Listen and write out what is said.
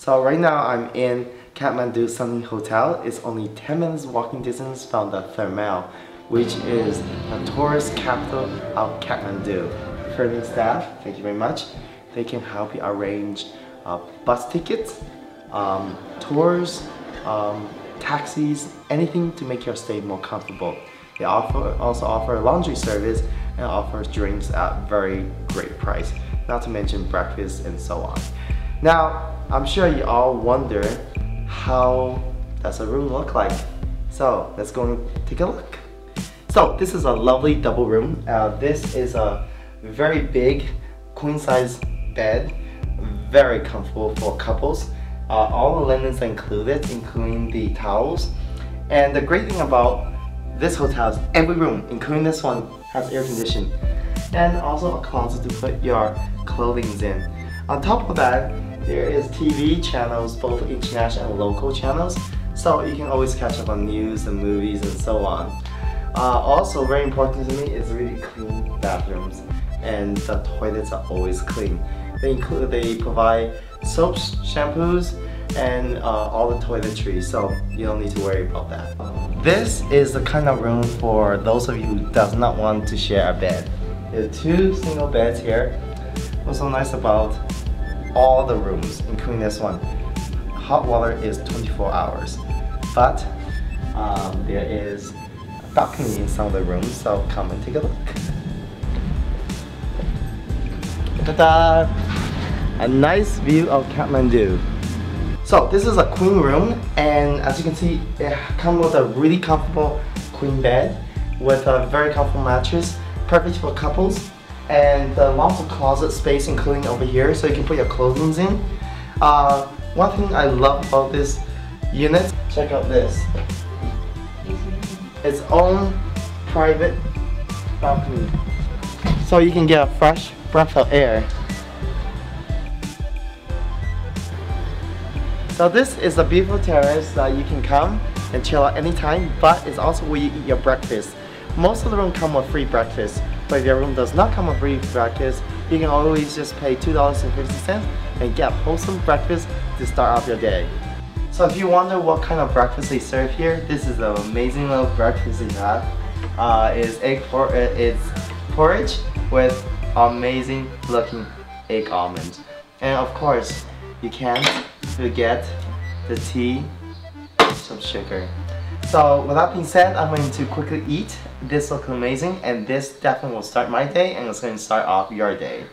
So right now I'm in Kathmandu Sunny Hotel. It's only 10 minutes walking distance from the Themal, which is the tourist capital of Kathmandu. Friendly staff, thank you very much. They can help you arrange bus tickets, tours, taxis, anything to make your stay more comfortable. They also offer a laundry service and offers drinks at very great price, not to mention breakfast and so on. Now, I'm sure you all wonder, how does a room look like? So let's go and take a look. So this is a lovely double room. This is a very big queen size bed, very comfortable for couples. All the linens are included, including the towels. And the great thing about this hotel is every room, including this one, has air conditioning. And also a closet to put your clothing in. On top of that, there is TV channels, both international and local channels. So you can always catch up on news and movies and so on. Also very important to me is really clean bathrooms. And the toilets are always clean. They provide soaps, shampoos, and all the toiletries, so you don't need to worry about that. This is the kind of room for those of you who does not want to share a bed. There are 2 single beds here. What's so nice about all the rooms, including this one, hot water is 24 hours, but there is a balcony in some of the rooms, so come and take a look. Ta-da! A nice view of Kathmandu. So this is a queen room, and as you can see, it comes with a really comfortable queen bed with a very comfortable mattress, perfect for couples, and lots of closet space including over here, so you can put your clothing in. One thing I love about this unit, check out this. Its own private balcony, so you can get a fresh breath of air. So this is a beautiful terrace that you can come and chill out anytime, but it's also where you eat your breakfast. Most of the room come with free breakfast, but if your room does not come with free breakfast, you can always just pay $2.50 and get a wholesome breakfast to start off your day. So if you wonder what kind of breakfast they serve here, this is an amazing little breakfast they have. It's porridge with amazing looking egg almonds. And of course, you can't forget the tea, some sugar. So with that being said, I'm going to quickly eat. This looks amazing, and this definitely will start my day, and it's going to start off your day.